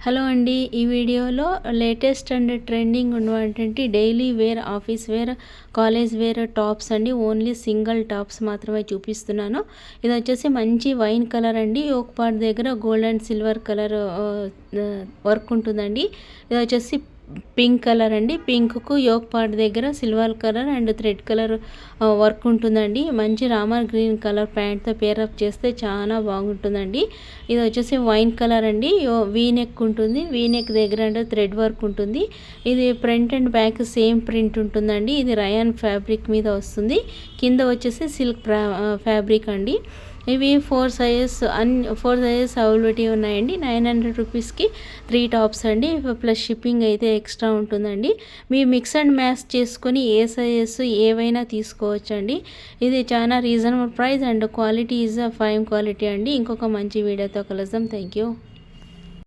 Hello అండి. ఈ వీడియోలో లేటెస్ట్ అండ్ ట్రెండింగ్ ఉన్నటువంటి daily wear, office wear, college wear tops అండి. ఓన్లీ సింగిల్ టాప్స్ మాత్రమే చూపిస్తున్నాను. ఇది వచ్చేసి మంచి వైన్ కలర్ అండి. ఒక పార్ట్ దగ్గర gold and silver colour work ఉంటుందండి. ఇది వచ్చేసి పింక్ కలర్ అండి. పింక్కు యోక్ పార్ట్ దగ్గర silver colour and thread colour work ఉంటుందండి. మంచి రామర్ గ్రీన్ కలర్ ప్యాంట్తో పేరప్ చేస్తే చాలా బాగుంటుందండి. ఇది వచ్చేసి వైన్ కలర్ అండి. వీ నెక్ ఉంటుంది. వీ నెక్ దగ్గర అంటే థ్రెడ్ వర్క్ ఉంటుంది. ఇది front and back same print ఉంటుందండి. ఇది రయాన్ ఫ్యాబ్రిక్ మీద వస్తుంది. కింద వచ్చేసి సిల్క్ ఫ్యాబ్రిక్ అండి. ఇవి 4 సైజెస్ అవైలబిలిటీ ఉన్నాయండి. 900 రూపీస్కి 3 టాప్స్ అండి. ప్లస్ షిప్పింగ్ అయితే ఎక్స్ట్రా ఉంటుందండి. మీ మిక్స్ అండ్ మ్యాచ్ చేసుకొని ఏ సైజెస్ ఏవైనా తీసుకోవచ్చండి. ఇది చాలా reasonable price and quality is fine quality అండి. ఇంకొక మంచి వీడియోతో కలుద్దాం. Thank you.